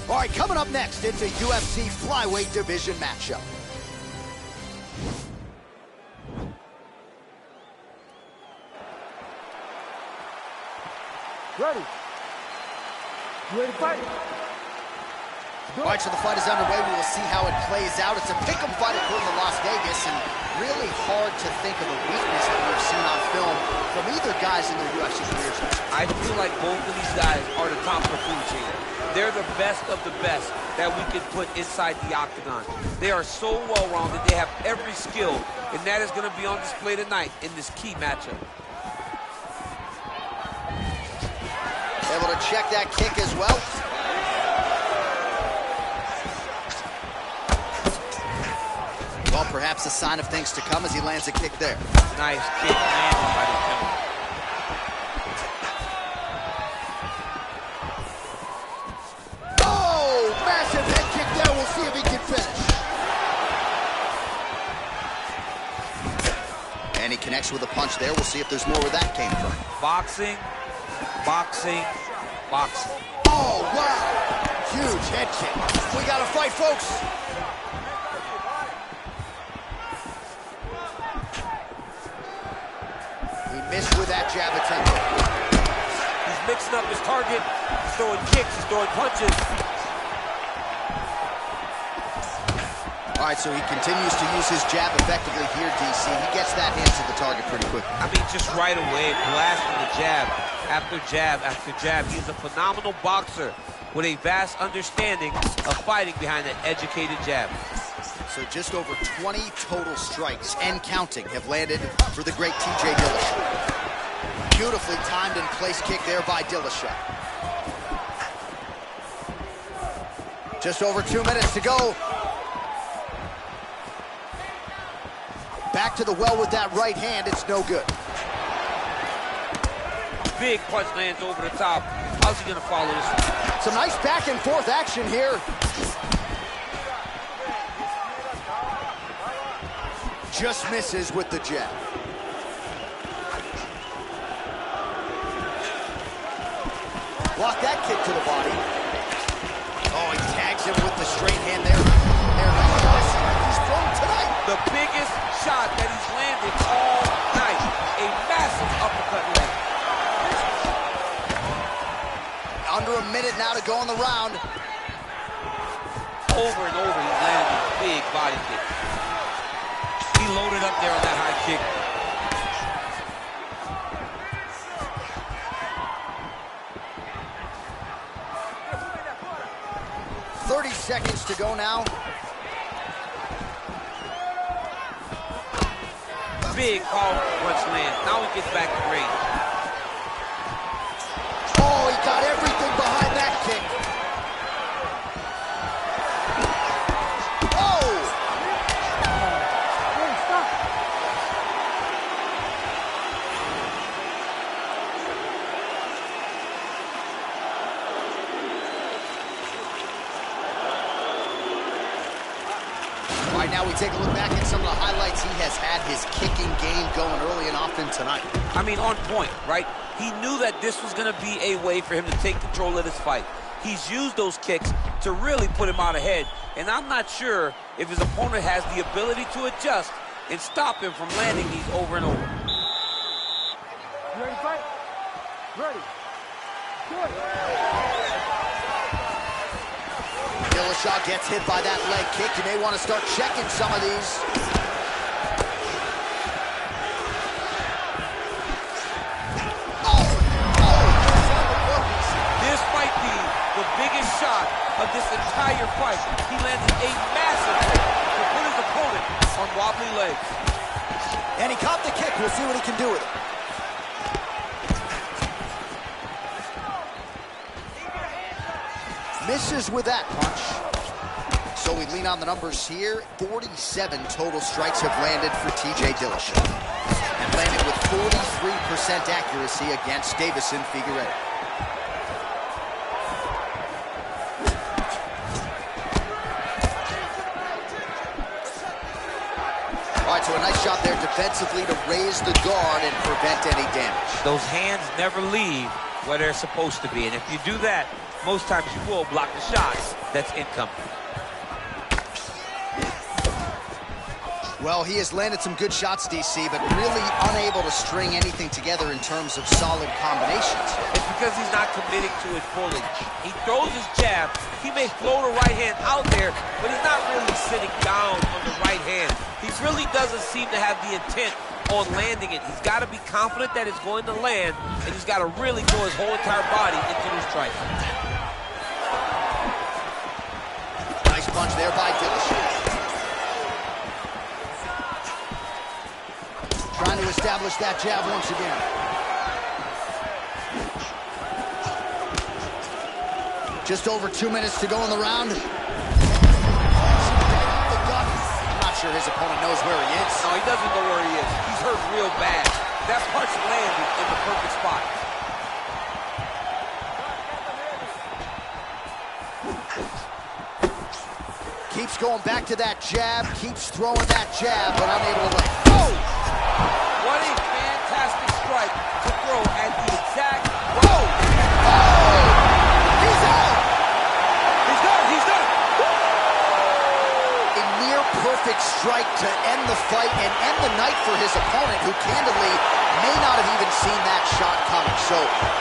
All right, coming up next, it's a UFC flyweight division matchup. Ready? You ready to fight? All right, so the fight is underway. We will see how it plays out. It's a pick'em fight according to Las Vegas, and really hard to think of a weakness that we've seen on film from either guys in their UFC careers. I feel like both of these guys are the top of the food chain. They're the best of the best that we could put inside the octagon. They are so well-rounded. They have every skill, and that is going to be on display tonight in this key matchup. Able to check that kick as well. Well, perhaps a sign of things to come as he lands a kick there. Nice kick landed by the gentleman. Oh, massive head kick there. We'll see if he can finish. And he connects with a punch there. We'll see if there's more where that came from. Boxing, boxing, boxing. Oh, wow. Huge head kick. We got to fight, folks. He missed with that jab attempt. He's mixing up his target. He's throwing kicks, he's throwing punches. All right, so he continues to use his jab effectively here, DC. He gets that hand to the target pretty quickly. I mean, just right away, blasting the jab after jab after jab. He's a phenomenal boxer with a vast understanding of fighting behind an educated jab. So just over 20 total strikes and counting have landed for the great TJ Dillashaw. Beautifully timed and placed kick there by Dillashaw. Just over 2 minutes to go. Back to the well with that right hand. It's no good. Big punch lands over the top. How's he gonna follow this one? Some nice back and forth action here. Just misses with the jab. Block that kick to the body. Oh, he tags him with the straight hand there. He's thrown tonight. The biggest shot that he's landed all night. A massive uppercut land. Under a minute now to go in the round. Over and over, he's landing big body kicks. He loaded up there on that high kick. Seconds to go now. Big powerful punch land. Now he gets back to range. Oh, he got everything behind that kick. Oh! Hey, stop. All right, now we take a look back at some of the highlights. He has had his kicking game going early and often tonight. I mean, on point, right? He knew that this was going to be a way for him to take control of this fight. He's used those kicks to really put him out ahead, and I'm not sure if his opponent has the ability to adjust and stop him from landing these over and over. You ready to fight? Ready. Good. Dillashaw gets hit by that leg kick. You may want to start checking some of these. This might be the biggest shot of this entire fight. He landed a massive kick to put his opponent on wobbly legs. And he caught the kick. We'll see what he can do with it. Misses with that punch. So we lean on the numbers here. 47 total strikes have landed for TJ Dillashaw. And landed with 43% accuracy against Davison Figueiredo. All right, so a nice shot there defensively to raise the guard and prevent any damage. Those hands never leave where they're supposed to be. And if you do that, most times you will block the shots that's incoming. Well, he has landed some good shots, DC, but really unable to string anything together in terms of solid combinations. It's because he's not committing to it fully. He throws his jab. He may throw the right hand out there, but he's not really sitting down on the right hand. He really doesn't seem to have the intent on landing it. He's got to be confident that it's going to land, and he's got to really throw his whole entire body into the strike. Nice punch there by Dillashaw. Trying to establish that jab once again. Just over 2 minutes to go in the round. I'm not sure his opponent knows where he is. No, he doesn't know where he is. He's hurt real bad. That punch landed in the perfect spot. Keeps going back to that jab, keeps throwing that jab, but unable to land. Oh! What a fantastic strike to throw at the exact... Whoa! Oh! He's out! He's done! He's done! A near perfect strike to end the fight and end the night for his opponent, who candidly may not have even seen that shot coming. So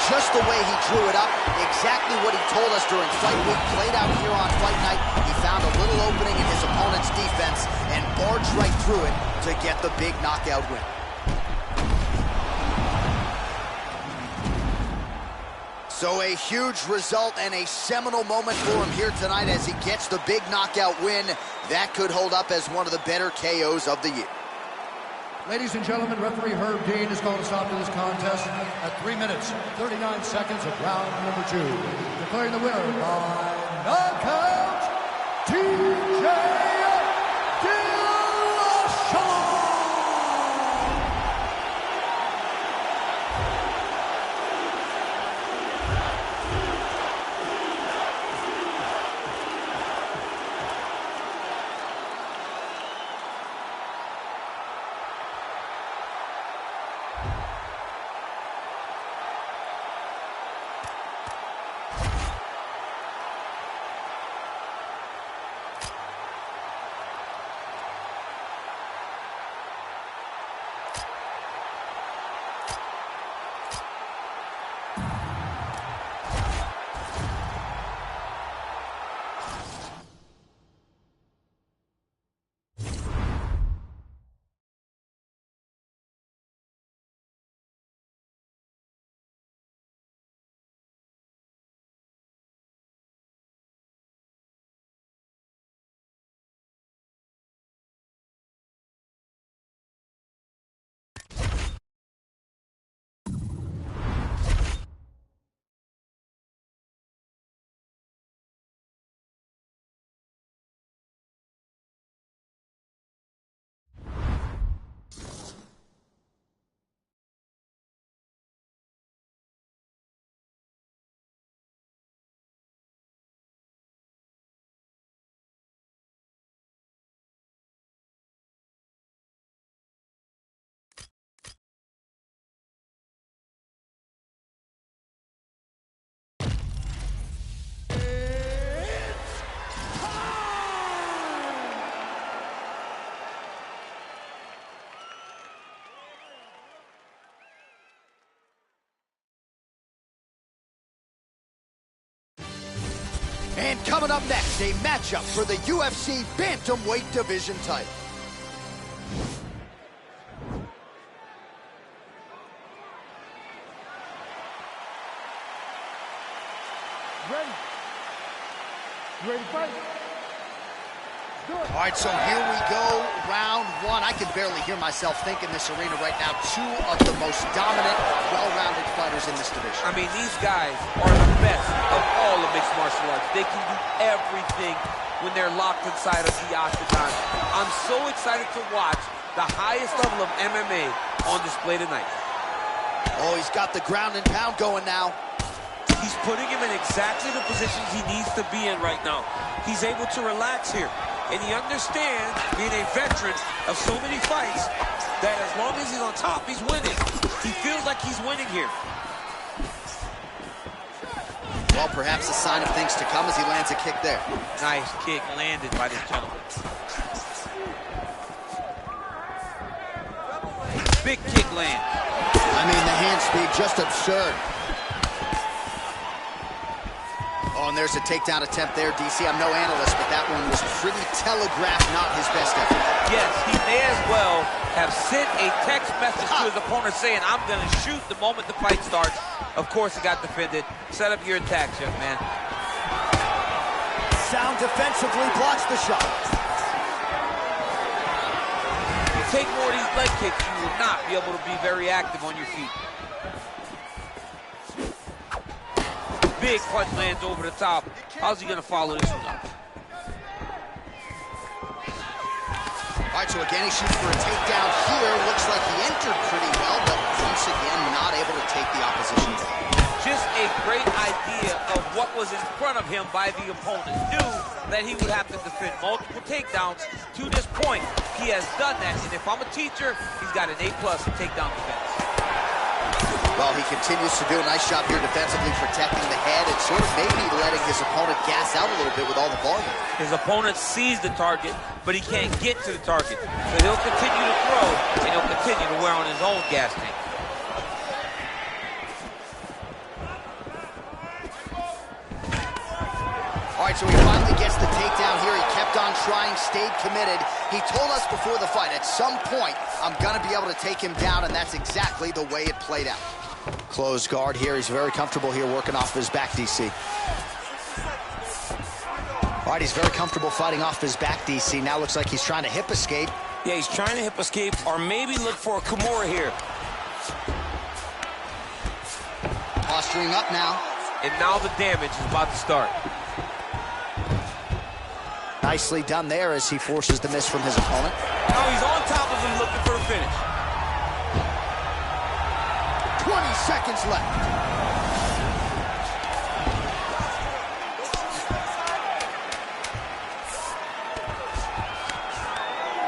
just the way he drew it up, exactly what he told us during fight week, played out here on fight night. He found a little opening in his opponent's defense and barged right through it to get the big knockout win. So a huge result and a seminal moment for him here tonight as he gets the big knockout win. That could hold up as one of the better KOs of the year. Ladies and gentlemen, referee Herb Dean has called a stop to this contest at 3 minutes, 39 seconds of round number 2. Declaring the winner by knockout, TJ Dillashaw! And coming up next, a matchup for the UFC Bantamweight Division title. Ready? You ready to fight? Do it. All right, so here we go, round 1. I can barely hear myself think in this arena right now. 2 of the most dominant, well-rounded fighters in this division. I mean, these guys are the best of all of mixed martial arts. They can do everything when they're locked inside of the octagon. I'm so excited to watch the highest level of MMA on display tonight. Oh, he's got the ground and pound going now. He's putting him in exactly the positions he needs to be in right now. He's able to relax here. And he understands, being a veteran of so many fights, that as long as he's on top, he's winning. He feels like he's winning here. Well, perhaps a sign of things to come as he lands a kick there. Nice kick landed by this gentleman. Big kick land. I mean, the hand speed, just absurd. Oh, and there's a takedown attempt there, DC. I'm no analyst, but that one was pretty telegraphed, not his best effort. Yes, he may as well have sent a text message to his opponent saying, I'm going to shoot the moment the fight starts. Of course, it got defended. Set up your attacks, young man. Sound defensively blocks the shot. If you take more of these leg kicks, you will not be able to be very active on your feet. Big punch lands over the top. How's he going to follow this one up? All right, so again, he shoots for a takedown here. Looks like he entered pretty well, but once again, not able to take the opposition down. Just a great idea of what was in front of him by the opponent. Knew that he would have to defend multiple takedowns. To this point, he has done that. And if I'm a teacher, he's got an A+ in takedown defense. Well, he continues to do a nice job here defensively, protecting the head and sort of maybe letting his opponent gas out a little bit with all the volume. His opponent sees the target, but he can't get to the target. So he'll continue to throw, and he'll continue to wear on his own gas tank. All right, so he finally gets the takedown here. He kept on trying, stayed committed. He told us before the fight, at some point, I'm going to be able to take him down, and that's exactly the way it played out. Closed guard here. He's very comfortable here working off his back, DC. All right, he's very comfortable fighting off his back, DC. Now looks like he's trying to hip escape. Yeah, he's trying to hip escape or maybe look for a Kimura here. Posturing up now. And now the damage is about to start. Nicely done there as he forces the miss from his opponent. Now he's on top of him looking for a finish. 20 seconds left.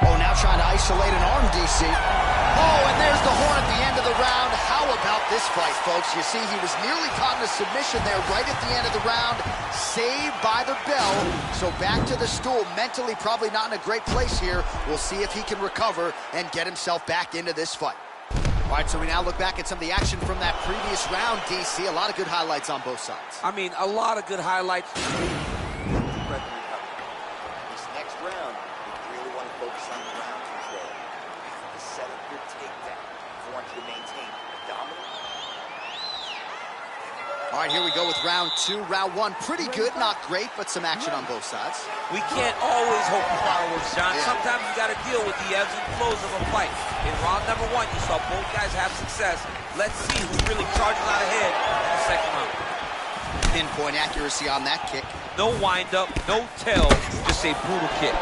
Oh, now trying to isolate an arm, DC. Oh, and there's the horn at the end of the round. How about this fight, folks? You see, he was nearly caught in a submission there right at the end of the round. Saved by the bell. So back to the stool. Mentally probably not in a great place here. We'll see if he can recover and get himself back into this fight. All right, so we now look back at some of the action from that previous round, DC. A lot of good highlights on both sides. I mean, a lot of good highlights. This next round, you really want to focus on ground control. You have to set up your takedown. You want you to maintain a dominant. All right, here we go with round two. Round one, pretty good, not great, but some action on both sides. We can't always hope for fireworks, John. Yeah. Sometimes you got to deal with the ebbs and flows of a fight. In round number one, you saw both guys have success. Let's see who really charges out ahead in the second round. Pinpoint accuracy on that kick. No wind-up, no tell, just a brutal kick.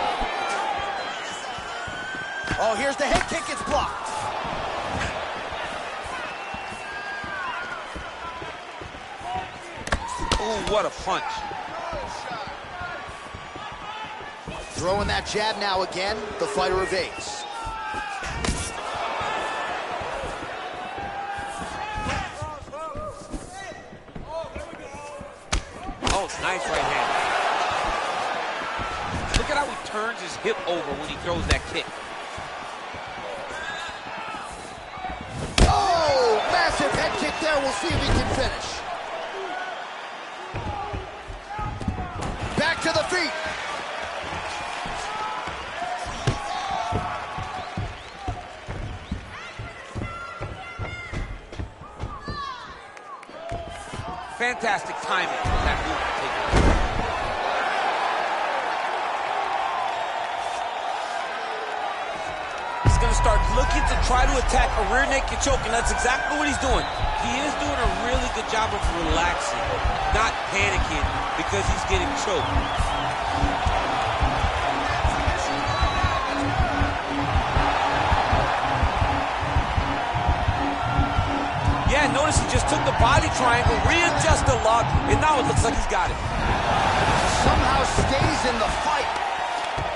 Oh, here's the head kick. It's blocked. Ooh, what a punch. Throwing that jab now again. The fighter evades. Oh, nice right hand. Look at how he turns his hip over when he throws that kick. Oh, massive head kick there. We'll see if he can finish. Back to the feet. Fantastic timing on that move. He's going to start looking to try to attack a rear naked choke, and that's exactly what he's doing. He is doing a really good job of relaxing, not panicking because he's getting choked. Yeah, notice he just took the body triangle, readjusted the lock, and now it looks like he's got it. Somehow stays in the fight.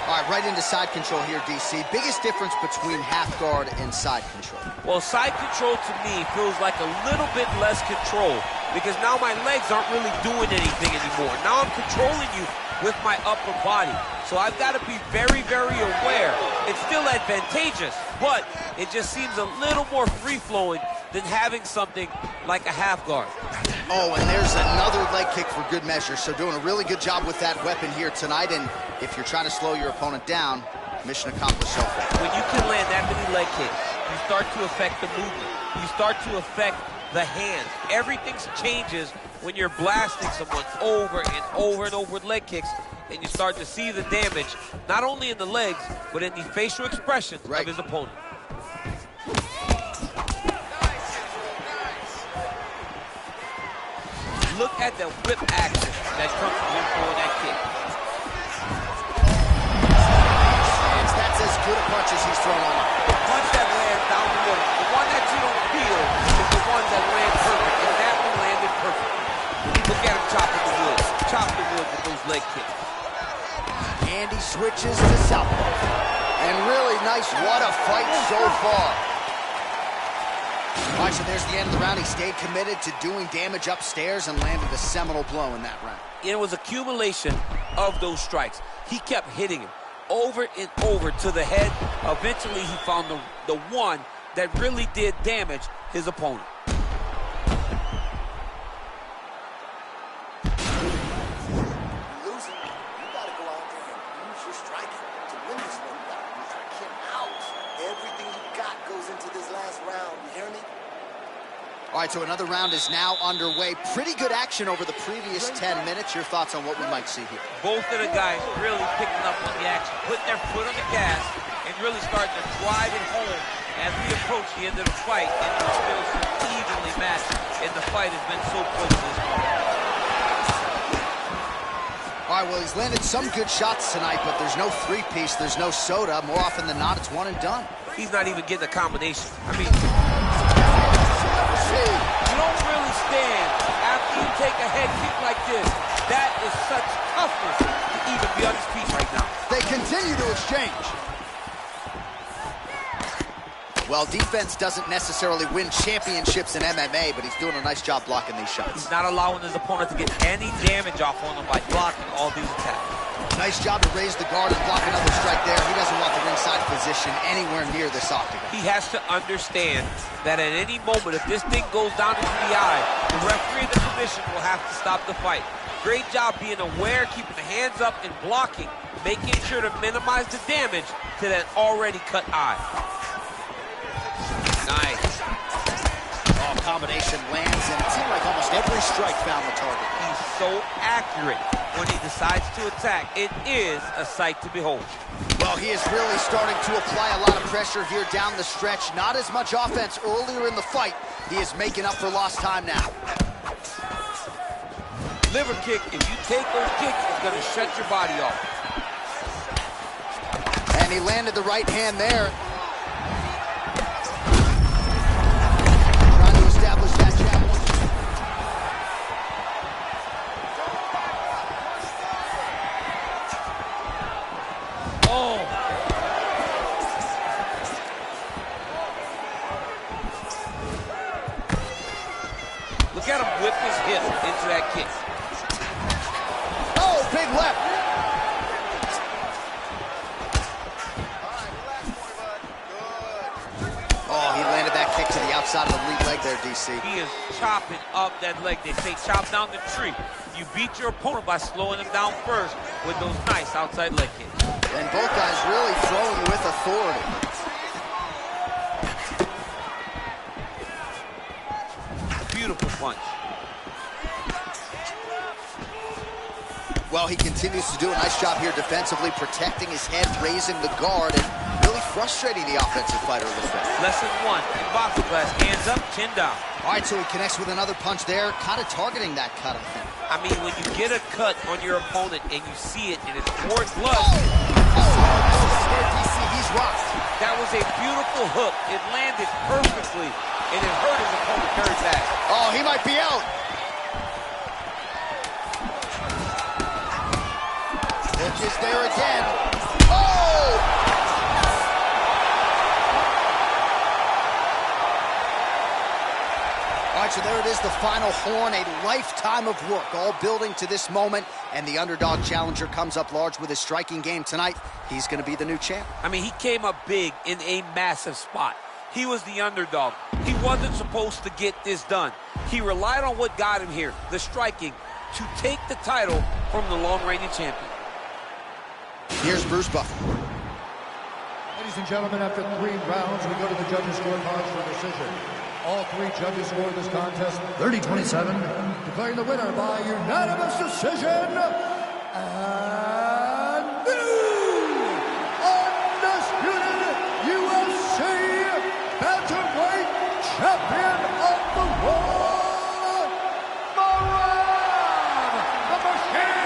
All right, right into side control here, DC. Biggest difference between half guard and side control? Well, side control to me feels like a little bit less control. because now my legs aren't really doing anything anymore. Now I'm controlling you with my upper body. So I've got to be very, very aware. It's still advantageous, but it just seems a little more free-flowing than having something like a half guard. Oh, and there's another leg kick for good measure. So doing a really good job with that weapon here tonight. And if you're trying to slow your opponent down, mission accomplished so far. When you can land that many leg kicks, you start to affect the movement. You start to affect the hands. Everything changes when you're blasting someone over and over and over with leg kicks, and you start to see the damage, not only in the legs, but in the facial expressions of his opponent. Look at the whip action that comes from him throwing that kick. That's as good a punch as he's thrown all night. The punch that lands down the middle, the one that you don't feel, is the one that lands perfect, and that one landed perfect. Look at him chopping the wood. Chop the wood with those leg kicks. And he switches to southpaw. And really nice. What a fight so far. All right, so there's the end of the round. He stayed committed to doing damage upstairs and landed a seminal blow in that round. It was accumulation of those strikes. He kept hitting him over and over to the head. Eventually, he found the one that really did damage his opponent. Losing, you gotta go out there and use your striking. To win this one, you gotta use your kick out. Everything you got goes into this last round, you hear me? All right, so another round is now underway. Pretty good action over the previous 10 minutes. Your thoughts on what we might see here? Both of the guys really picking up on the action, putting their foot on the gas, and really starting to drive it home as we approach the end of the fight, and it's still so evenly matched, and the fight has been so close to this point. All right, well, he's landed some good shots tonight, but there's no three-piece, there's no soda. More often than not, it's one and done. He's not even getting a combination. I mean, you don't really stand after you take a head kick like this. That is such toughness to even be on his feet right now. They continue to exchange. Well, defense doesn't necessarily win championships in MMA, but he's doing a nice job blocking these shots. He's not allowing his opponent to get any damage off on him by blocking all these attacks. Nice job to raise the guard and block another strike there. He doesn't want the ringside position anywhere near this octagon. He has to understand that at any moment, if this thing goes down into the eye, the referee of the commission will have to stop the fight. Great job being aware, keeping the hands up and blocking, making sure to minimize the damage to that already cut eye. Nice. Oh, combination lands, and it seemed like almost every strike found the target. He's so accurate when he decides to attack. It is a sight to behold. Well, he is really starting to apply a lot of pressure here down the stretch. Not as much offense earlier in the fight. He is making up for lost time now. Liver kick, if you take those kicks, it's going to shut your body off. And he landed the right hand there. Trying to establish that jab. Oh. Look at him whip his hip into that kick. Oh, big left. Oh, he landed that kick to the outside of the lead leg there, DC. He is chopping up that leg. They say chop down the tree. You beat your opponent by slowing him down first with those nice outside leg kicks. And both guys really throwing with authority. Beautiful punch. Well, he continues to do a nice job here defensively, protecting his head, raising the guard, and really frustrating the offensive fighter a little bit. Lesson one in boxing class, hands up, chin down. All right, so he connects with another punch there, kind of targeting that cut, I think. I mean, when you get a cut on your opponent and you see it and it's pouring blood. DC, he's rocked. That was a beautiful hook. It landed perfectly, and it hurt his opponent very bad. Oh, he might be out. Hook is there again. Oh! All right, right, so there it is, the final horn, a lifetime of work, all building to this moment, and the underdog challenger comes up large with his striking game tonight. He's going to be the new champ. I mean, he came up big in a massive spot. He was the underdog. He wasn't supposed to get this done. He relied on what got him here, the striking, to take the title from the long-reigning champion. Here's Bruce Buffer. Ladies and gentlemen, after 3 rounds, we go to the judges' scorecards for decision. All 3 judges scored this contest 30-27, declaring the winner by unanimous decision, and new undisputed UFC bantamweight champion of the world, the Machine,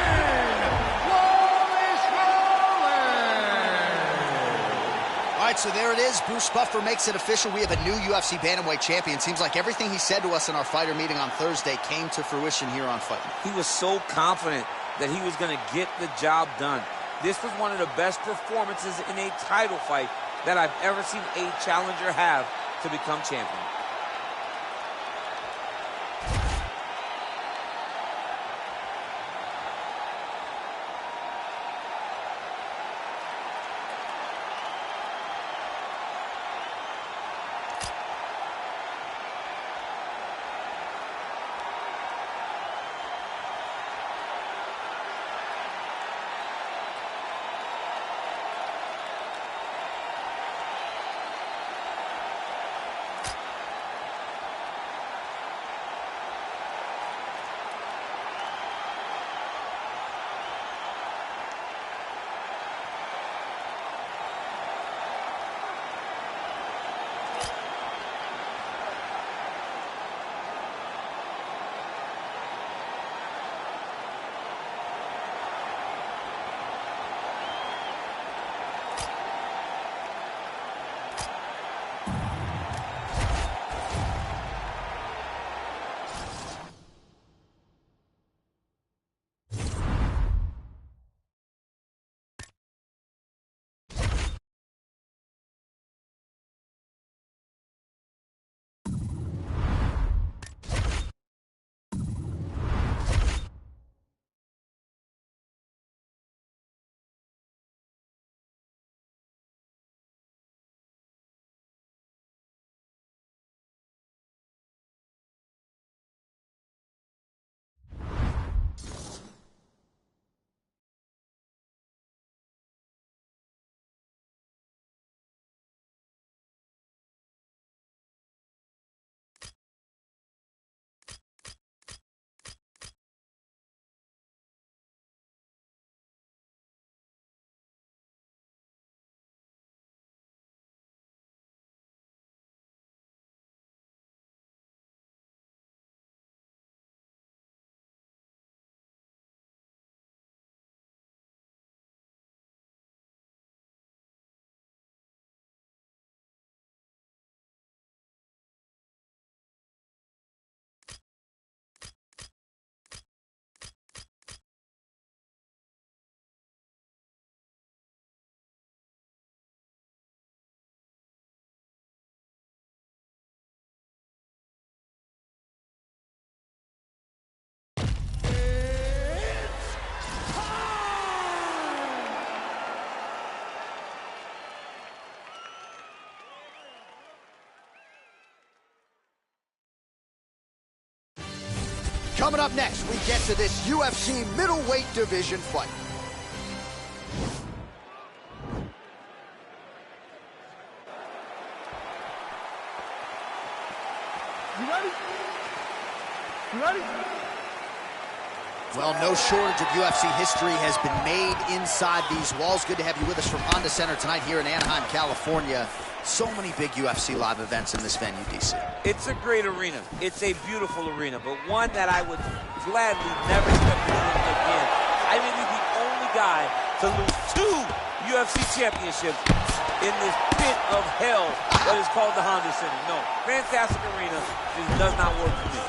All right, so there it is. Bruce Buffer makes it official. We have a new UFC bantamweight champion. Seems like everything he said to us in our fighter meeting on Thursday came to fruition here on Fight Night. He was so confident that he was going to get the job done. This was one of the best performances in a title fight that I've ever seen a challenger have to become champion. Coming up next, we get to this UFC middleweight division fight. You ready? You ready? Well, no shortage of UFC history has been made inside these walls. Good to have you with us from Honda Center tonight here in Anaheim, California. So many big UFC live events in this venue, DC. It's a great arena. It's a beautiful arena, but one that I would gladly never step in again. I may be the only guy to lose 2 UFC championships in this pit of hell that is called the Honda Center. No, fantastic arena. This does not work for me.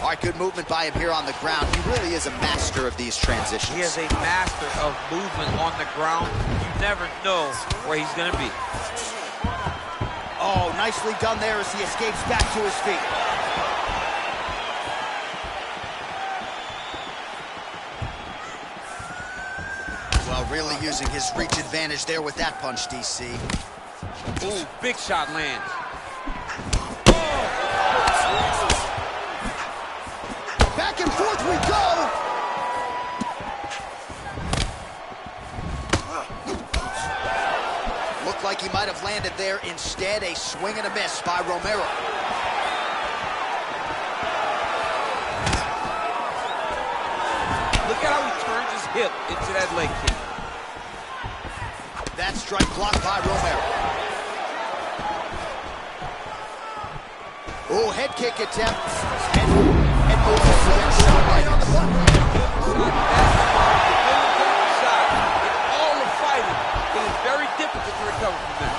All right, good movement by him here on the ground. He really is a master of these transitions. He is a master of movement on the ground. You never know where he's going to be. Oh, nicely done there as he escapes back to his feet. Well, really using his reach advantage there with that punch, DC. Ooh, big shot lands. Back and forth we go. Looked like he might have landed there. Instead, a swing and a miss by Romero. Look at how he turns his hip into that leg kick. That strike blocked by Romero. Oh, head kick attempt. Head movement for that shot right on the button. Shot. In all of fighting, it is very difficult to recover from that.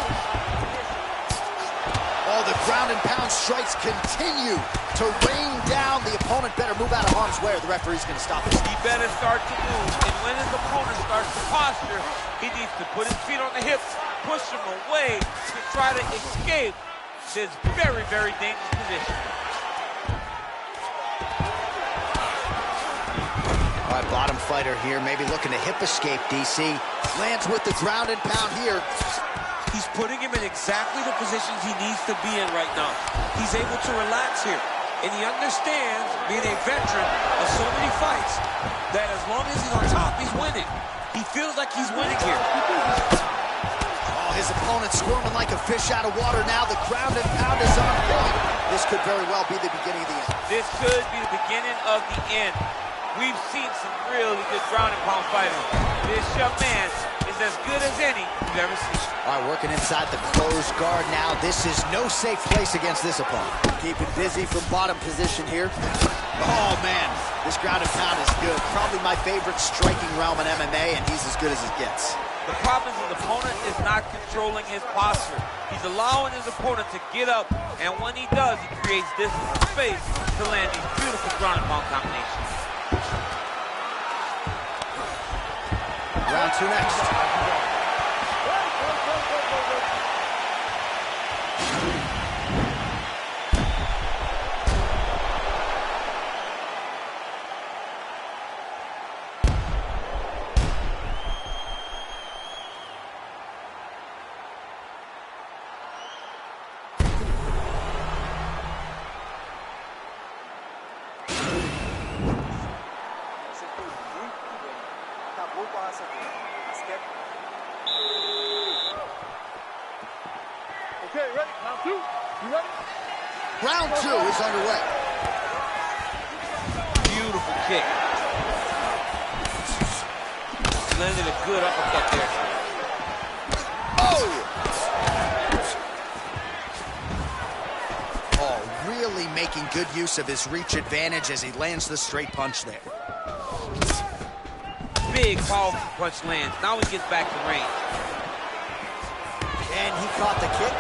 Oh, the ground and pound strikes continue to rain down. The opponent better move out of harm's way or the referee's going to stop this. He better start to move, and when his opponent starts to posture, he needs to put his feet on the hips, push him away to try to escape this very, very dangerous position. All right, bottom fighter here, maybe looking to hip escape, DC. Lands with the ground and pound here. He's putting him in exactly the positions he needs to be in right now. He's able to relax here. And he understands, being a veteran of so many fights, that as long as he's on top, he's winning. He feels like he's winning here. Oh, his opponent squirming like a fish out of water now. The ground and pound is on point. This could very well be the beginning of the end. This could be the beginning of the end. We've seen some really good ground and pound fighting. This young man is as good as any you've ever seen. All right, working inside the closed guard now. This is no safe place against this opponent. Keeping busy from bottom position here. Oh, man, this ground and pound is good. Probably my favorite striking realm in MMA, and he's as good as it gets. The problem is his opponent is not controlling his posture. He's allowing his opponent to get up, and when he does, he creates distance and space to land these beautiful ground and pound combinations. Round two next. Okay, ready? Round two. You ready? Round two is underway. Beautiful kick. Landed a good uppercut there. Oh! Oh, really making good use of his reach advantage as he lands the straight punch there. Big, powerful punch lands. Now he gets back to range. And he caught the kick.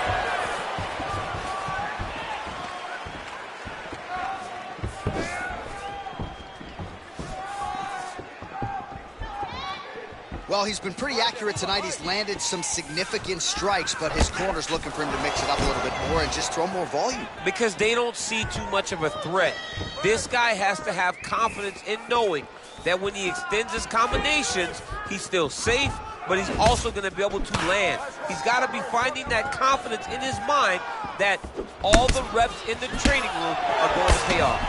Well, he's been pretty accurate tonight. He's landed some significant strikes, but his corner's looking for him to mix it up a little bit more and just throw more volume. Because they don't see too much of a threat. This guy has to have confidence in knowing that when he extends his combinations, he's still safe, but he's also going to be able to land. He's got to be finding that confidence in his mind that all the reps in the training room are going to pay off.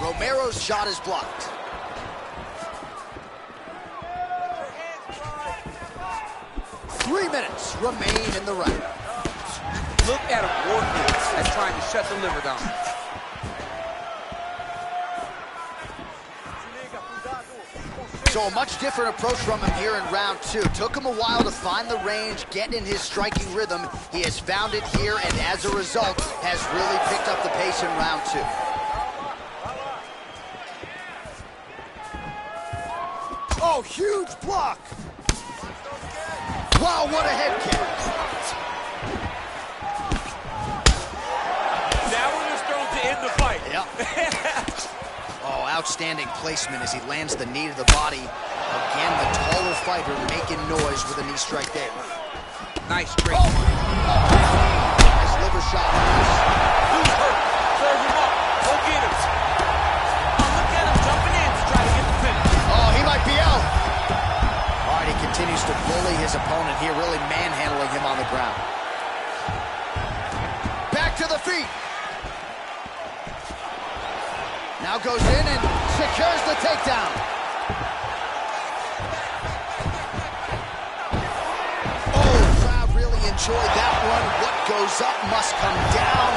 Romero's shot is blocked. Three minutes remain in the round. Look at him working at trying to shut the liver down. So a much different approach from him here in round two. Took him a while to find the range, get in his striking rhythm. He has found it here, and as a result, has really picked up the pace in round two. Oh, huge block! Wow, what a head kick! That one is thrown to end the fight. Yep. Oh, outstanding placement as he lands the knee to the body. Again, the taller fighter making noise with a knee strike there. Nice straight. Nice liver shot. Who's hurt? Serve him up. Go get him. Oh, look at him jumping in to try to get the finish. Oh, he might be out. All right, he continues to bully his opponent here, really manhandling him on the ground. Back to the feet. Now goes in and secures the takedown. Oh, the crowd really enjoyed that one. What goes up must come down.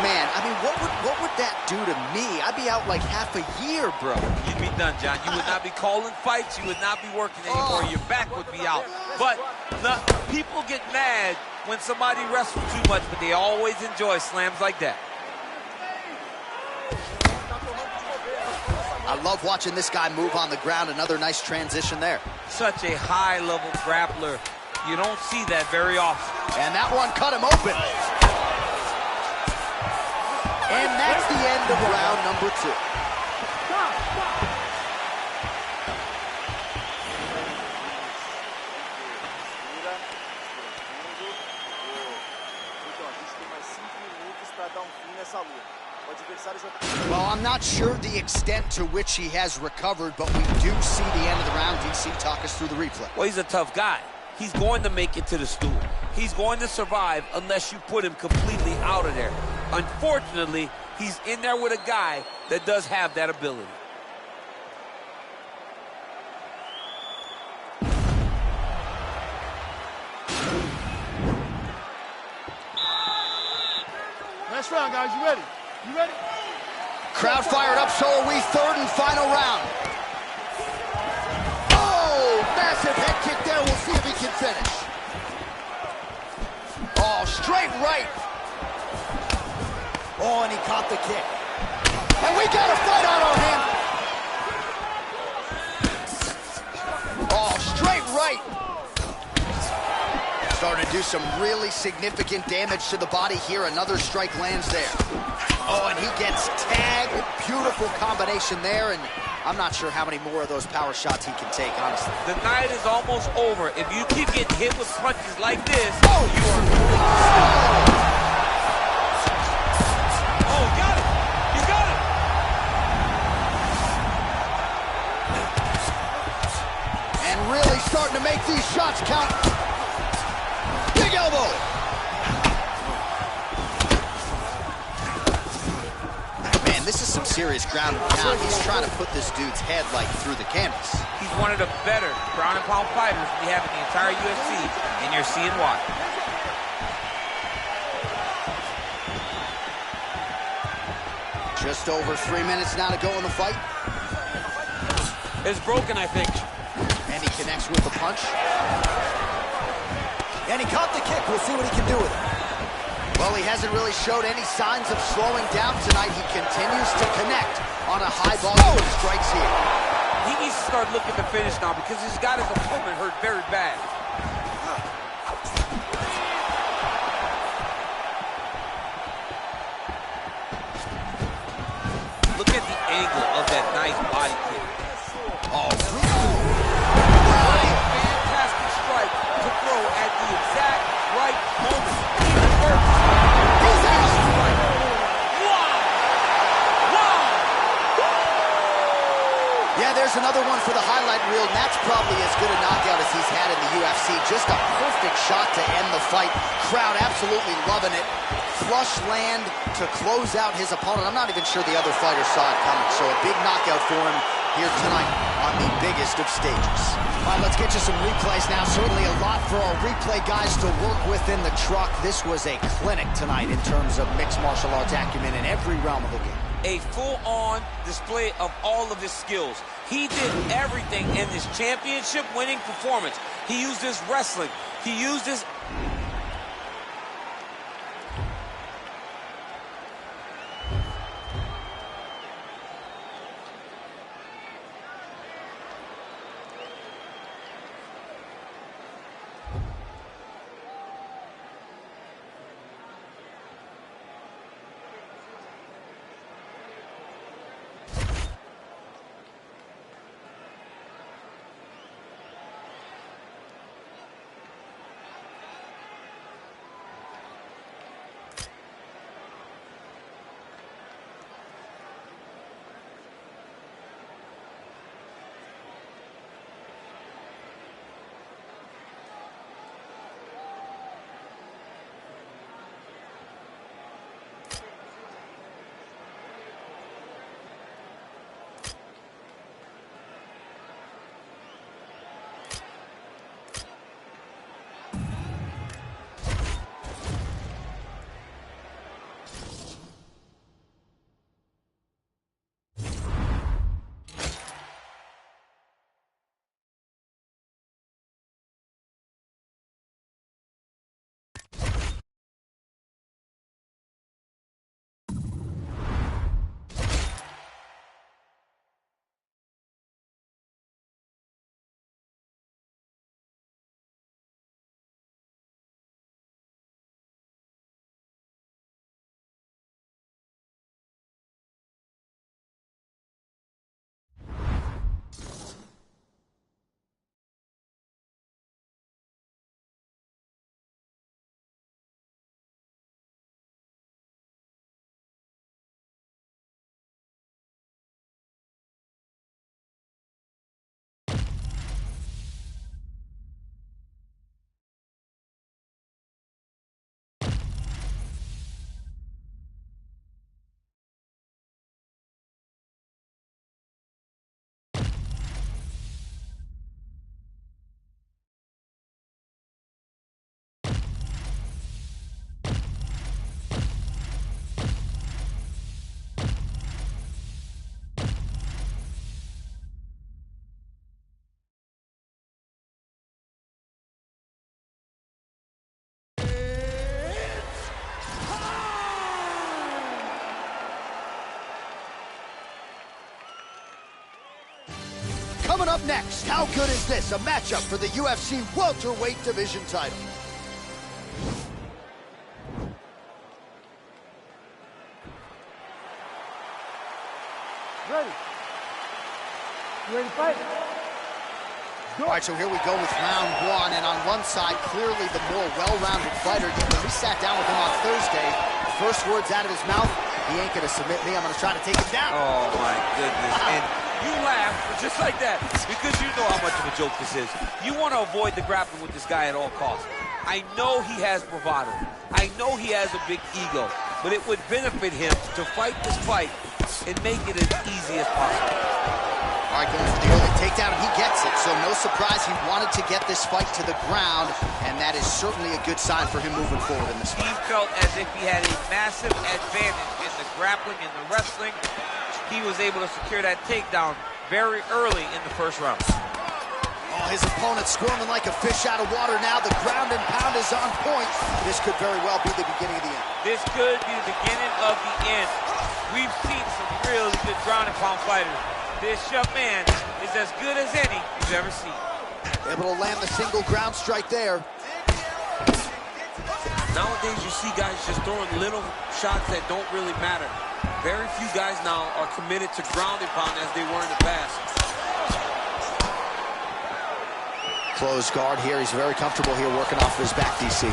Man, I mean, what would that do to me? I'd be out like half a year, bro. You'd be done, John. You would not be calling fights. You would not be working anymore. Your back would be out. But people get mad when somebody wrestles too much, but they always enjoy slams like that. I love watching this guy move on the ground. Another nice transition there. Such a high-level grappler. You don't see that very often. And that one cut him open. And that's the end of round number 2. Well, I'm not sure the extent to which he has recovered, but we do see the end of the round. DC, talk us through the replay. Well, he's a tough guy. He's going to make it to the stool. He's going to survive unless you put him completely out of there. Unfortunately, he's in there with a guy that does have that ability. Last round, guys. You ready? You ready? Crowd fired up, so are we. Third and final round. Oh, massive head kick there. We'll see if he can finish. Oh, straight right. Oh, and he caught the kick. And we got a fight on our hands. Oh, straight right. Starting to do some really significant damage to the body here. Another strike lands there. Oh, and he gets tagged. Beautiful combination there, and I'm not sure how many more of those power shots he can take, honestly. The night is almost over. If you keep getting hit with punches like this, Oh, you are... Oh, got it! You got it! And really starting to make these shots count. Big elbow. Man, this is some serious ground and pound. He's trying to put this dude's head like through the canvas. He's one of the better ground and pound fighters we have in the entire UFC, and you're seeing why. Just over 3 minutes now to go in the fight. It's broken, I think. And he connects with the punch. And he caught the kick. We'll see what he can do with it. Well, he hasn't really showed any signs of slowing down tonight. He continues to connect on a high volume of strikes here. He needs to start looking to finish now because he's got his opponent hurt very bad. Look at the angle of that nice body kick. Oh, fantastic strike to throw at the exact right moment. Even worse. he's out. Yeah, there's another one for the highlight reel, and that's probably as good a knockout as he's had in the UFC. Just a perfect shot to end the fight. Crowd absolutely loving it. Flush land to close out his opponent. I'm not even sure the other fighter saw it coming, so a big knockout for him here tonight on the biggest of stages. All right, let's get you some replays now. Certainly a lot for our replay guys to work with in the truck. This was a clinic tonight in terms of mixed martial arts acumen in every realm of the game. A full-on display of all of his skills. He did everything in this championship-winning performance. He used his wrestling. He used his... Up next, how good is this? A matchup for the UFC welterweight division title. Ready? You ready to fight? All right, so here we go with round one, and on one side, clearly the more well-rounded fighter. When we sat down with him on Thursday, the first words out of his mouth, he ain't gonna submit me, I'm gonna try to take him down. Oh, my goodness. And you laugh just like that because you know how much of a joke this is. You want to avoid the grappling with this guy at all costs. I know he has bravado. I know he has a big ego, but it would benefit him to fight this fight and make it as easy as possible. All right, going for the early takedown, and he gets it. So no surprise, he wanted to get this fight to the ground, and that is certainly a good sign for him moving forward in this fight. He felt as if he had a massive advantage in the grappling and the wrestling. He was able to secure that takedown very early in the first round. Oh, his opponent squirming like a fish out of water now. The ground and pound is on point. This could very well be the beginning of the end. This could be the beginning of the end. We've seen some really good ground and pound fighters. This young man is as good as any you've ever seen. Able to land the single ground strike there. Nowadays, you see guys just throwing little shots that don't really matter. Very few guys now are committed to ground and pound as they were in the past. Closed guard here. He's very comfortable here working off his back, DC.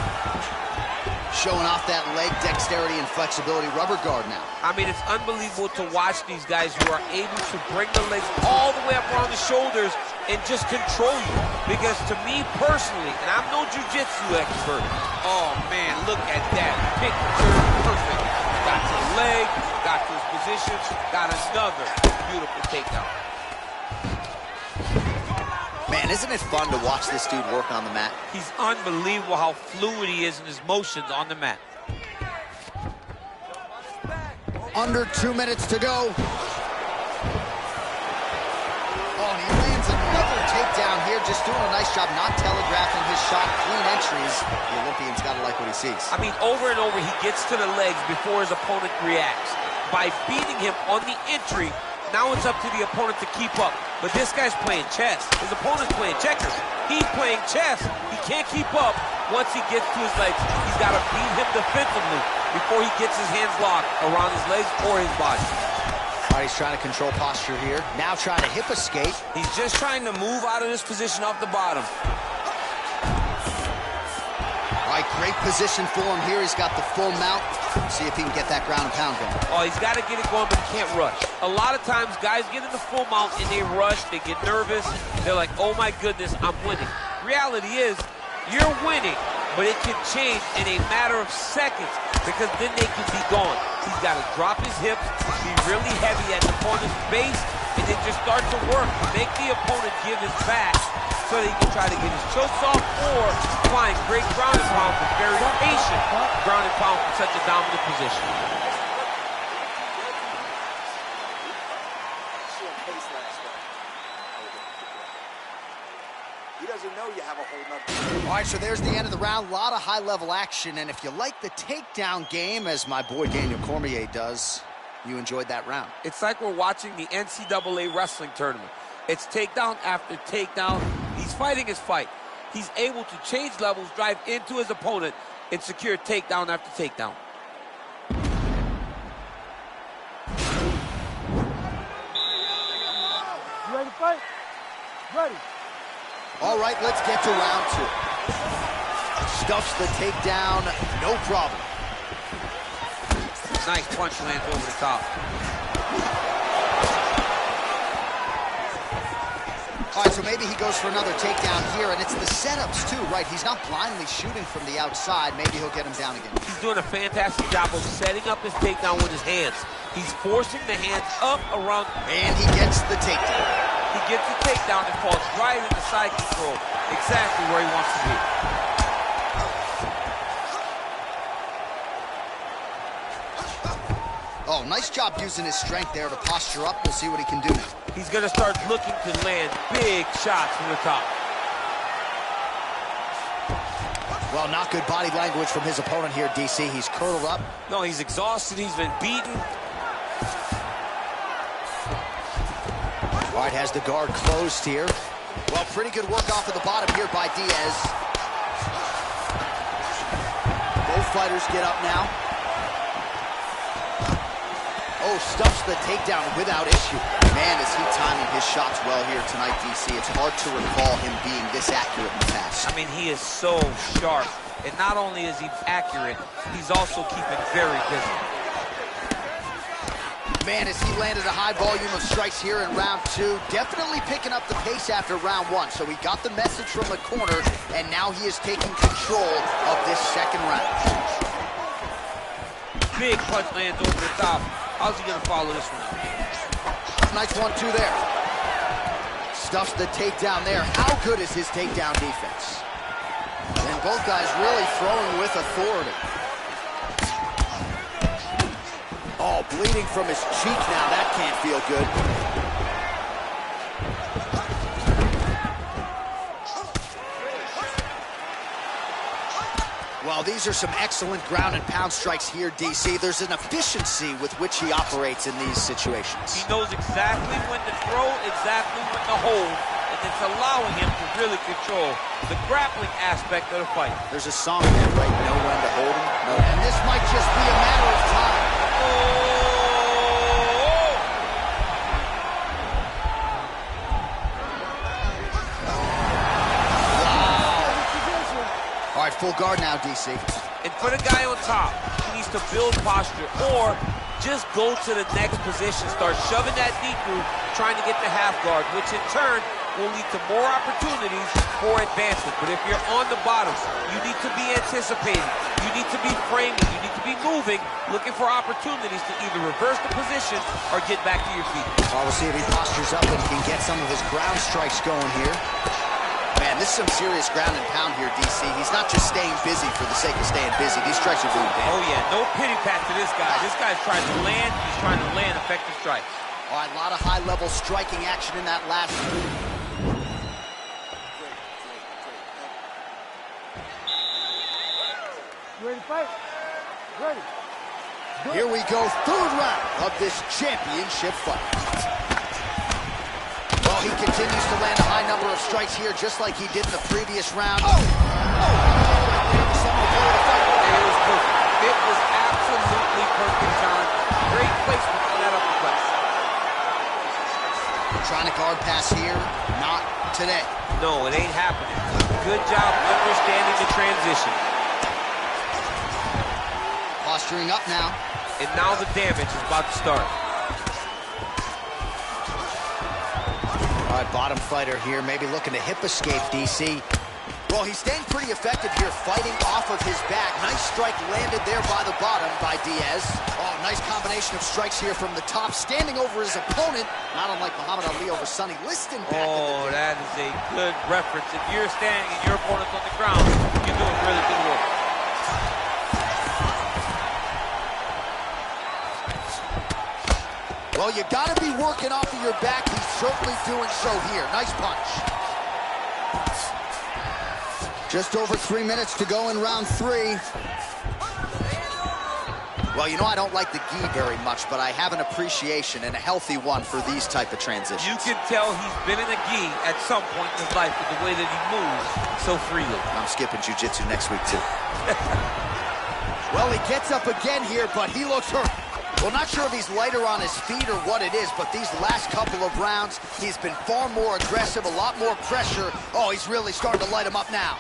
Showing off that leg dexterity and flexibility. Rubber guard now. I mean, it's unbelievable to watch these guys who are able to bring the legs all the way up around the shoulders and just control you. Because to me personally, and I'm no jiu-jitsu expert, oh man, look at that. Picture perfect. Got to the leg, got to his position, got another beautiful takedown. Man, isn't it fun to watch this dude work on the mat? He's unbelievable how fluid he is in his motions on the mat. Under 2 minutes to go. Oh, and he lands another takedown here, just doing a nice job not telegraphing his shot. Clean entries. The Olympian's got to like what he sees. I mean, over and over, he gets to the legs before his opponent reacts. By beating him on the entry, now it's up to the opponent to keep up. But this guy's playing chess. His opponent's playing checkers. He's playing chess. He can't keep up once he gets to his legs. He's got to beat him defensively before he gets his hands locked around his legs or his body. All right, he's trying to control posture here. Now trying to hip escape. He's just trying to move out of this position off the bottom. All right, great position for him here. He's got the full mount. See if he can get that ground and pound going. Oh, he's got to get it going, but he can't rush. A lot of times, guys get in the full mount and they rush, they get nervous. They're like, oh my goodness, I'm winning. Reality is, you're winning, but it can change in a matter of seconds because then they can be gone. He's got to drop his hips, be really heavy at the opponent's base, and then just start to work. Make the opponent give his back so that he can try to get his chokes off or find great ground and pound, but very patient ground and pound from such a dominant position. He doesn't know you have a hold up. All right, so there's the end of the round. A lot of high-level action, and if you like the takedown game, as my boy Daniel Cormier does, you enjoyed that round. It's like we're watching the NCAA wrestling tournament. It's takedown after takedown. He's fighting his fight. He's able to change levels, drive into his opponent, and secure takedown after takedown. You ready to fight? Ready. All right, let's get to round two. Stuffs the takedown, no problem. Nice punch lands over the top. All right, so maybe he goes for another takedown here, and it's the setups too, right? He's not blindly shooting from the outside. Maybe he'll get him down again. He's doing a fantastic job of setting up his takedown with his hands. He's forcing the hands up around. And he gets the takedown. He gets the takedown and falls right into side control. Exactly where he wants to be. Oh, nice job using his strength there to posture up. We'll see what he can do now. He's going to start looking to land big shots from the top. Well, not good body language from his opponent here, DC. He's curled up. No, he's exhausted. He's been beaten. All right, has the guard closed here. Well, pretty good work off of the bottom here by Diaz. Both fighters get up now. Oh, stuffs the takedown without issue. Man, is he timing his shots well here tonight, DC. It's hard to recall him being this accurate in the past. I mean, he is so sharp. And not only is he accurate, he's also keeping very busy. Man, as he landed a high volume of strikes here in round 2, definitely picking up the pace after round 1. So he got the message from the corner, and now he is taking control of this second round. Big punch lands over the top. How's he gonna follow this one up? Nice 1-2 there. Stuffs the takedown there. How good is his takedown defense? And both guys really throwing with authority. Oh, bleeding from his cheek now. That can't feel good. Well, these are some excellent ground and pound strikes here, DC. There's an efficiency with which he operates in these situations. He knows exactly when to throw, exactly when to hold, and it's allowing him to really control the grappling aspect of the fight. There's a song there, right? Know when to hold him. No. And this might just be a matter of time. Oh! All right, full guard now, DC. And for the guy on top, he needs to build posture or just go to the next position, start shoving that knee through, trying to get the half guard, which in turn will lead to more opportunities for advancement. But if you're on the bottom, you need to be anticipating. You need to be framing. You need to be moving, looking for opportunities to either reverse the position or get back to your feet. Well, we'll see if he postures up and he can get some of his ground strikes going here. Man, this is some serious ground and pound here, DC. He's not just staying busy for the sake of staying busy. These strikes are doing damage. Oh, yeah. No pity pat to this guy. This guy's trying to land. He's trying to land effective strikes. All right, a lot of high-level striking action in that last move. You ready to fight? Ready. Here we go, third round of this championship fight. Well, he continues to land a high number of strikes here, just like he did in the previous round. It was perfect. It was absolutely perfect, John. Great placement on that uppercut. Trying to guard pass here, not today. No, it ain't happening. Good job understanding the transition. Posturing up now. And now the damage is about to start. All right, bottom fighter here, maybe looking to hip escape, DC. Well, he's staying pretty effective here, fighting off of his back. Nice strike landed there by the bottom by Diaz. Oh, nice combination of strikes here from the top, standing over his opponent, not unlike Muhammad Ali over Sonny Liston back in the day. That is a good reference. If you're standing and your opponent's on the ground, you're doing really good work. Well, you got to be working off of your back. He's certainly doing so here. Nice punch. Just over 3 minutes to go in round 3. Well, you know I don't like the gi very much, but I have an appreciation and a healthy one for these type of transitions. You can tell he's been in a gi at some point in his life with the way that he moves so freely. I'm skipping jiu-jitsu next week, too. Well, he gets up again here, but he looks hurt. Well, not sure if he's lighter on his feet or what it is, but these last couple of rounds, he's been far more aggressive, a lot more pressure. Oh, he's really starting to light him up now.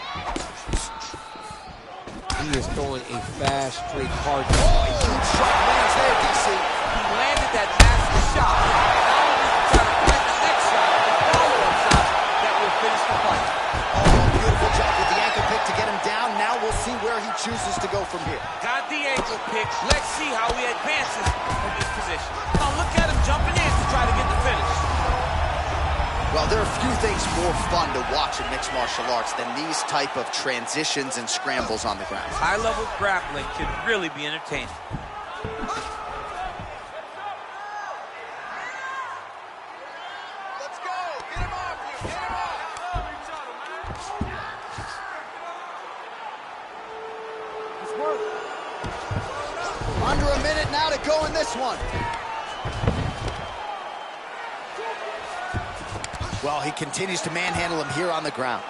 He is throwing a fast, straight, hard. Oh, huge shot lands there, DC. He landed that master shot. Now he needs to try to find the next shot, the follow-up shot that will finish the fight. Oh, beautiful job with the ankle pick to get him down. Now we'll see where he chooses to go from here. Got the ankle pick. Let's see how he advances from this position. Now look at him jumping in to try to get the finish. Well, there are few things more fun to watch in mixed martial arts than these type of transitions and scrambles on the ground. High-level grappling can really be entertaining. Let's go! Get him off you! Get him off! Let's work. Under a minute now to go in this one. Well, he continues to manhandle him here on the ground.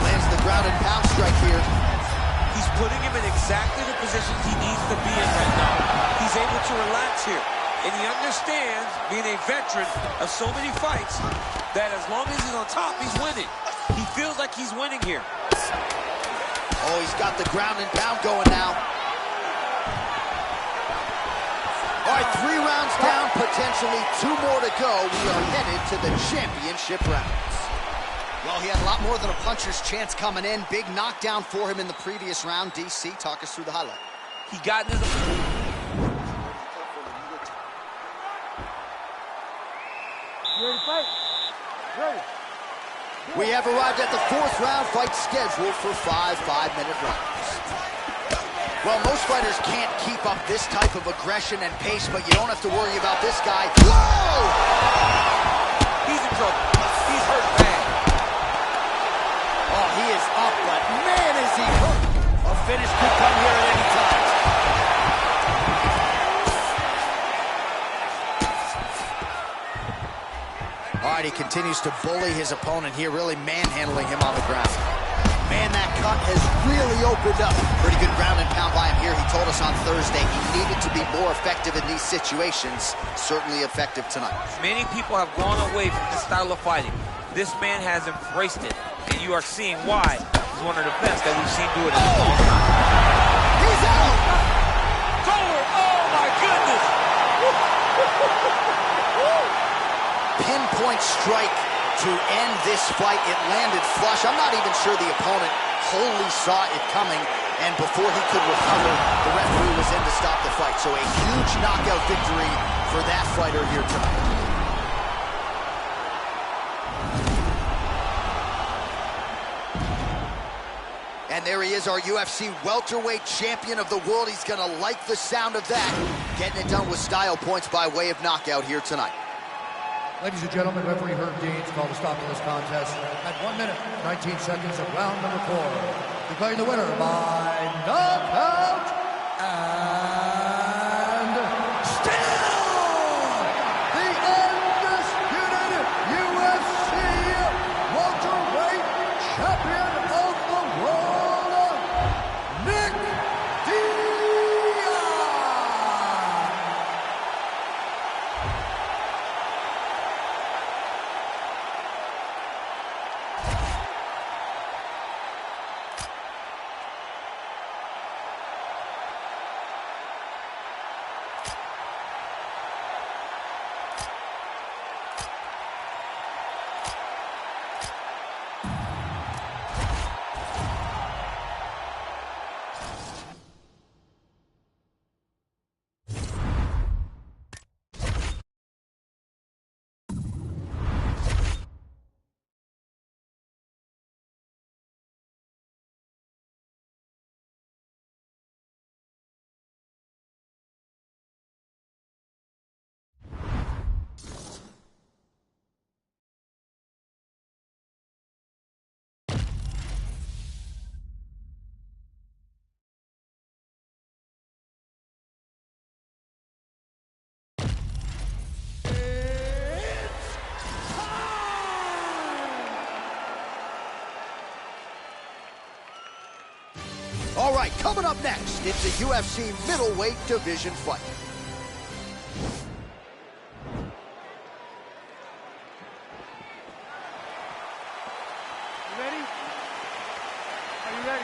Lands the ground and pound strike here. He's putting him in exactly the positions he needs to be in right now. He's able to relax here. And he understands, being a veteran of so many fights, that as long as he's on top, he's winning. He feels like he's winning here. Oh, he's got the ground and pound going now. All right, 3 rounds down, potentially 2 more to go. We are headed to the championship rounds. Well, he had a lot more than a puncher's chance coming in. Big knockdown for him in the previous round. DC, talk us through the highlight. He got in his... You ready to fight? Ready. We have arrived at the 4th round, fight scheduled for 5 5-minute rounds. Well, most fighters can't keep up this type of aggression and pace, but you don't have to worry about this guy. Whoa! He's in trouble. He's hurt bad. Oh, he is up, but man, is he hurt. A finish could come here at any time. All right, he continues to bully his opponent here, really manhandling him on the ground. Man, that cut has really opened up. Pretty good ground and pound by him here. He told us on Thursday he needed to be more effective in these situations. Certainly effective tonight. Many people have gone away from this style of fighting. This man has embraced it, and you are seeing why. He's one of the best that we've seen do it in a long time. He's out! Forward! Oh, my goodness! Pinpoint strike to end this fight. It landed flush. I'm not even sure the opponent wholly saw it coming, and before he could recover, the referee was in to stop the fight. So a huge knockout victory for that fighter here tonight. And there he is, our UFC welterweight champion of the world. He's gonna like the sound of that. Getting it done with style points by way of knockout here tonight. Ladies and gentlemen, referee Herb Dean's called a stop to this contest at 1 minute, 19 seconds of round number 4. Declaring the winner by knockout and still the undisputed UFC welterweight champion of the world, Nick Diaz. All right, coming up next, it's a UFC middleweight division fight. You ready? Are you ready?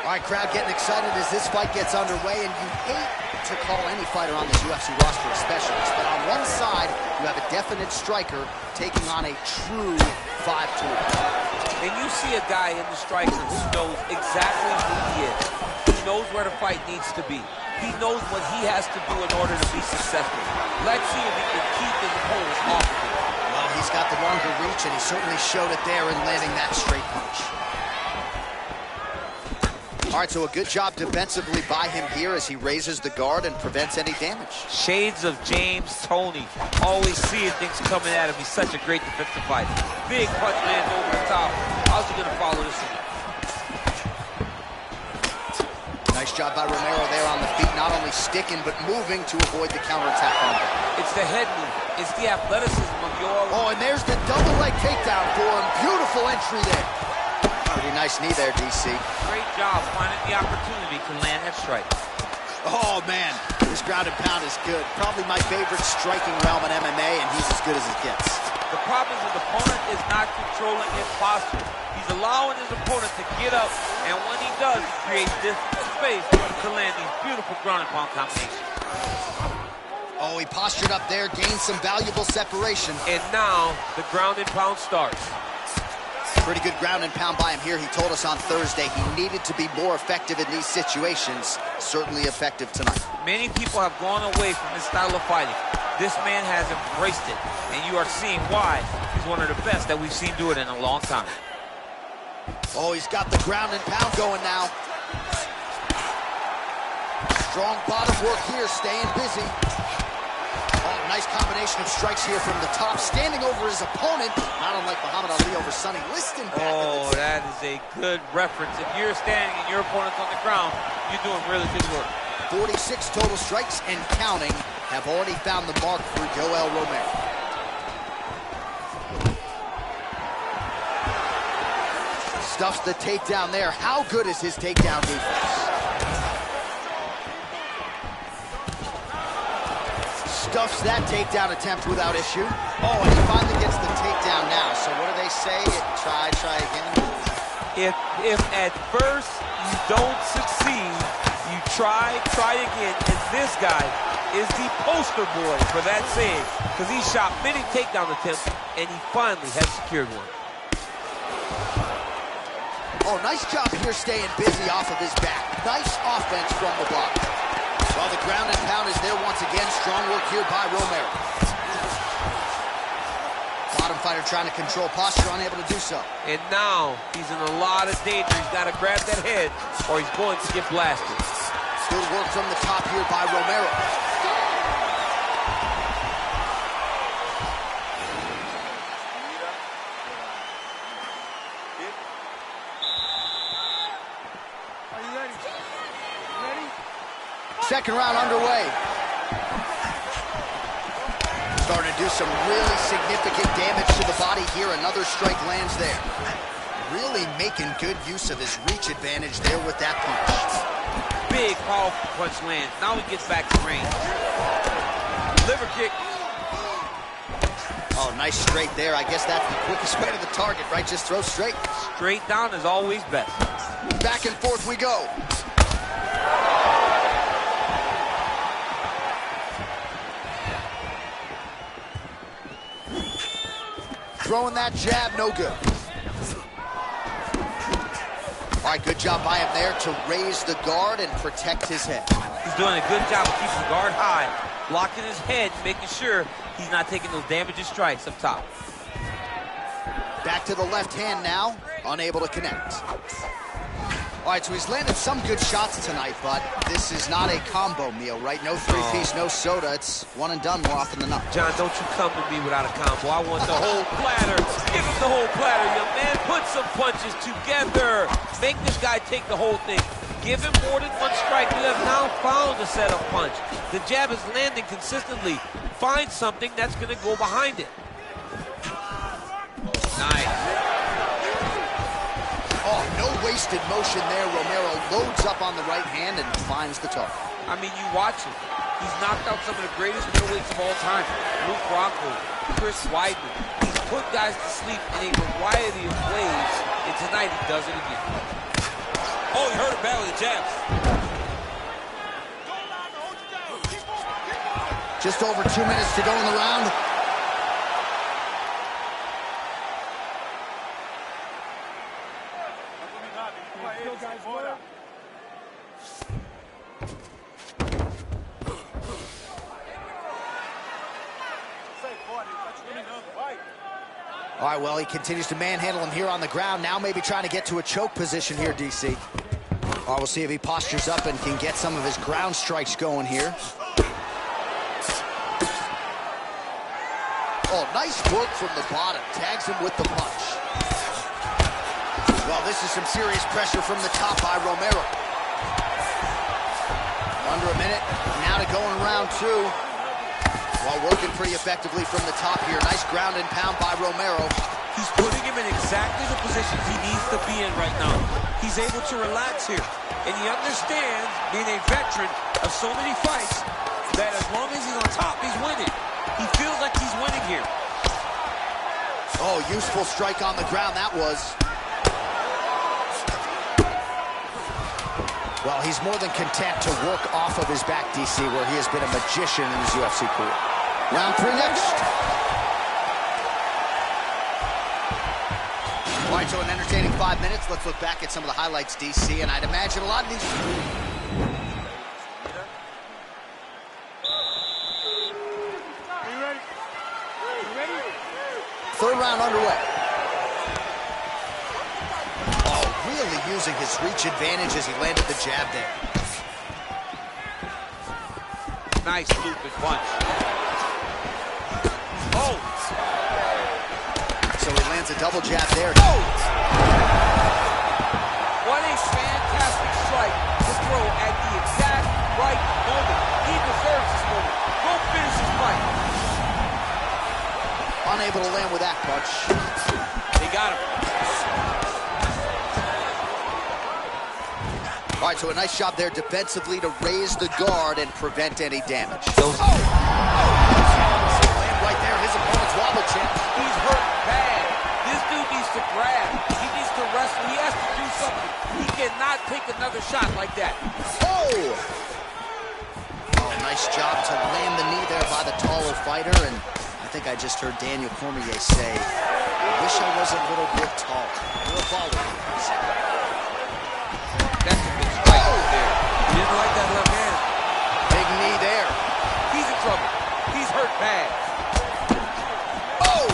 All right, crowd getting excited as this fight gets underway, and you hate to call any fighter on this UFC roster a specialist, but on one side, you have a definite striker taking on a true 5-tool. And you see a guy in the striker who knows exactly who he is. He knows where the fight needs to be. He knows what he has to do in order to be successful. Let's see if he can keep his opponents off of him. Well, he's got the longer reach, and he certainly showed it there in landing that straight punch. All right, so a good job defensively by him here as he raises the guard and prevents any damage. Shades of James Toney. Always seeing things coming at him. He's such a great defensive fighter. Big punch lands over the top. How's he going to follow this one? Nice job by Romero there on the feet, not only sticking, but moving to avoid the counterattack on him. It's the head move. It's the athleticism of your... Oh, and there's the double leg takedown for him. Beautiful entry there. Pretty nice knee there, DC. Great job finding the opportunity to land that strike. Oh, man, this ground and pound is good. Probably my favorite striking realm in MMA, and he's as good as it gets. The problem is his opponent is not controlling his posture. He's allowing his opponent to get up, and when he does, he creates this space to land these beautiful ground and pound combinations. Oh, he postured up there, gained some valuable separation. And now, the ground and pound starts. Pretty good ground and pound by him here. He told us on Thursday he needed to be more effective in these situations. Certainly effective tonight. Many people have gone away from this style of fighting. This man has embraced it, and you are seeing why he's one of the best that we've seen do it in a long time. Oh, he's got the ground and pound going now. Strong bottom work here, staying busy. Oh, nice combination of strikes here from the top, standing over his opponent, not unlike Muhammad Ali over Sonny Liston back in the day. That is a good reference. If you're standing and your opponent's on the ground, you're doing really good work. 46 total strikes and counting have already found the mark for Yoel Romero. Stuffs the takedown there. How good is his takedown defense? Stuffs that takedown attempt without issue. Oh, and he finally gets the takedown now. So what do they say? Try again. If at first you don't succeed, you try again. And this guy is the poster boy for that saying, because he shot many takedown attempts, and he finally has secured one. Oh, nice job here staying busy off of his back. Nice offense from the block. Well, the ground and pound is there once again. Strong work here by Romero. Bottom fighter trying to control posture, unable to do so. And now he's in a lot of danger. He's got to grab that head or he's going to get blasted. Good work from the top here by Romero. Second round underway. Starting to do some really significant damage to the body here. Another strike lands there. Really making good use of his reach advantage there with that punch. Big, powerful punch lands. Now he gets back to range. Liver kick. Oh, nice straight there. I guess that's the quickest way to the target, right? Just throw straight. Straight down is always best. Back and forth we go. Throwing that jab, no good. All right, good job by him there to raise the guard and protect his head. He's doing a good job of keeping the guard high, blocking his head, making sure he's not taking those damaging strikes up top. Back to the left hand now, unable to connect. All right, so he's landed some good shots tonight, but this is not a combo meal, right? No three-piece, no soda. It's one and done more often than not. John, don't you come to me without a combo. I want the whole platter. Give him the whole platter, young man. Put some punches together. Make this guy take the whole thing. Give him more than one strike. You have now found a setup punch. The jab is landing consistently. Find something that's going to go behind it. Nice. Oh, no wasted motion there. Romero loads up on the right hand and finds the target. I mean, you watch it. He's knocked out some of the greatest middleweights of all time. Luke Rockhold, Chris Weidman. He's put guys to sleep in a variety of ways, and tonight he does it again. Oh, he hurt a battle with the jabs. Just over 2 minutes to go in the round. All right, well, he continues to manhandle him here on the ground. Now maybe trying to get to a choke position here, DC. All right, we'll see if he postures up and can get some of his ground strikes going here. Oh, nice work from the bottom. Tags him with the punch. Well, this is some serious pressure from the top by Romero. Under a minute. Now to go in round 2. While working pretty effectively from the top here. Nice ground and pound by Romero. He's putting him in exactly the positions he needs to be in right now. He's able to relax here. And he understands, being a veteran of so many fights, that as long as he's on top, he's winning. He feels like he's winning here. Oh, useful strike on the ground, that was. Well, he's more than content to work off of his back, DC, where he has been a magician in his UFC career. Round 3 next. All right, so an entertaining 5 minutes. Let's look back at some of the highlights, DC, and I'd imagine a lot of these... Third round underway. Oh, really using his reach advantage as he landed the jab there. Nice looping punch. Oh! So he lands a double jab there. Oh! What a fantastic strike to throw at the exact right moment. He deserves this moment. Go finish his fight. Unable to land with that punch. They got him. All right, so a nice job there defensively to raise the guard and prevent any damage. Those... Oh! Land right there, his opponent's wobble chin. He's hurt bad. This dude needs to grab. He needs to wrestle. He has to do something. He cannot take another shot like that. Oh! Oh, nice job to land the knee there by the taller fighter, and I think I just heard Daniel Cormier say, I wish I was a little bit taller. You're a baller. That's a big strike there. He didn't like that left hand. Big knee there. He's in trouble. He's hurt bad. Oh!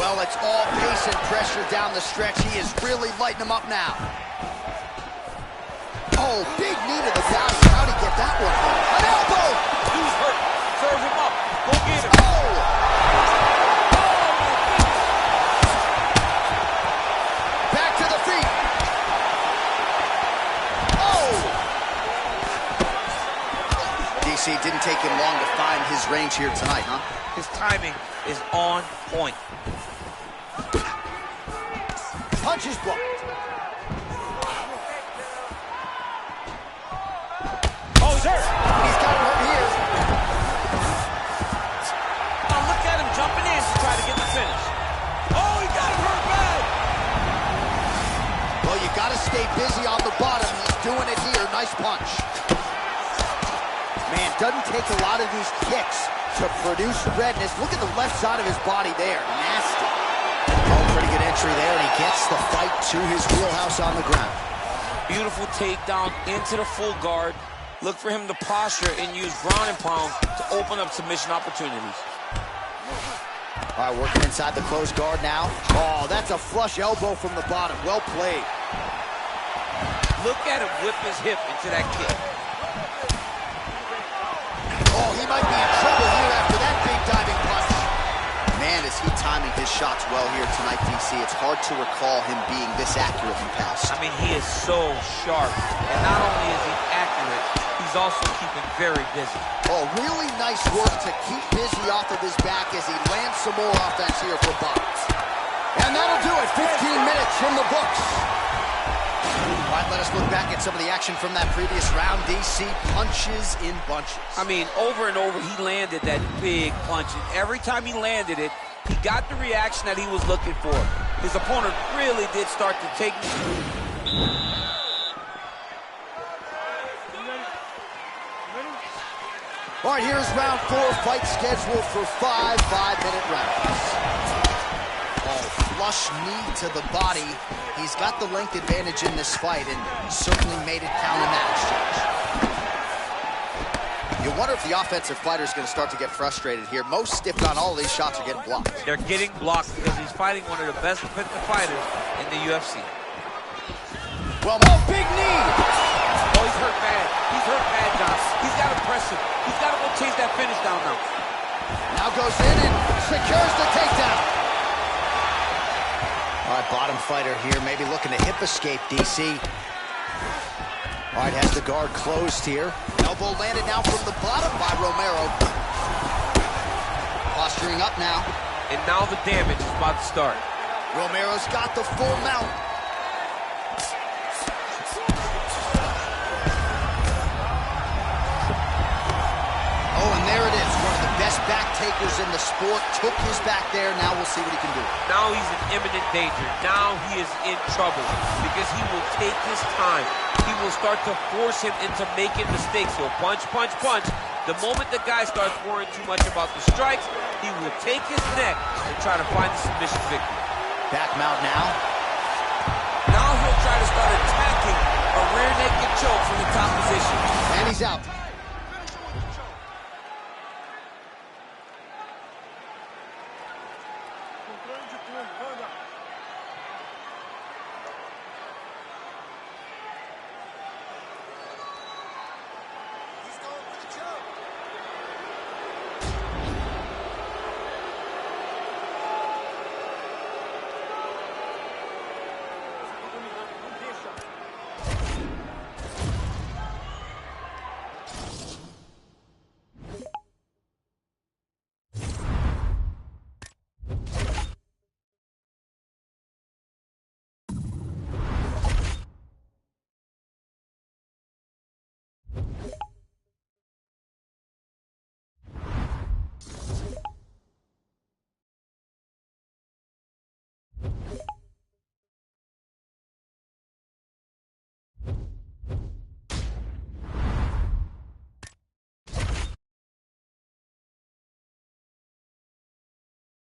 Well, it's all pace and pressure down the stretch. He is really lighting him up now. Oh, big knee to the body. How'd he get that one home? An elbow! Dude's hurt. Serve him up. Go get him. Oh! Back to the feet. Oh! DC, didn't take him long to find his range here tonight, huh? His timing is on point. Punch is blocked. Oh, he's hurt. He's got him hurt here. Now look at him jumping in to try to get the finish. Oh, he got him hurt bad. Well, you got to stay busy on the bottom. He's doing it here. Nice punch. Man, doesn't take a lot of these kicks to produce redness. Look at the left side of his body there. Nasty. Oh, pretty good entry there, and he gets the fight to his wheelhouse on the ground. Beautiful takedown into the full guard. Look for him to posture and use ground and pound to open up submission opportunities. All right, working inside the closed guard now. Oh, that's a flush elbow from the bottom. Well played. Look at him whip his hip into that kick. Oh, he might be in trouble here after that big diving punch. Man, is he timing his shots well here tonight, DC. It's hard to recall him being this accurate in the past. I mean, he is so sharp. And not only is he accurate, he's also keeping very busy. Oh, really nice work to keep busy off of his back as he lands some more offense here for Buck. And that'll do it. 15 minutes from the books. All right, let us look back at some of the action from that previous round. DC punches in bunches. I mean, over and over, he landed that big punch. And every time he landed it, he got the reaction that he was looking for. His opponent really did start to take... All right, here's round 4, fight scheduled for 5 5-minute rounds. Oh, flush knee to the body. He's got the length advantage in this fight and certainly made it count in that exchange. You wonder if the offensive fighter is going to start to get frustrated here. Most, if not all, of these shots are getting blocked. They're getting blocked because he's fighting one of the best defensive fighters in the UFC. Well, oh, big knee! Oh, he's hurt bad. He's hurt bad, John. He's got to press him. He's got to go chase that finish down now. Now goes in and secures the takedown. All right, bottom fighter here, maybe looking to hip escape, DC. All right, has the guard closed here. Elbow landed now from the bottom by Romero. Posturing up now. And now the damage is about to start. Romero's got the full mount. Oh, and there it is. One of the best back takers in the sport. Took his back there. Now we'll see what he can do. Now he's in imminent danger. Now he is in trouble because he will take his time. He will start to force him into making mistakes. He'll punch, punch, punch. The moment the guy starts worrying too much about the strikes, he will take his neck and try to find the submission victory. Back mount now. Now he'll try to start attacking a rear naked choke from the top position. And he's out.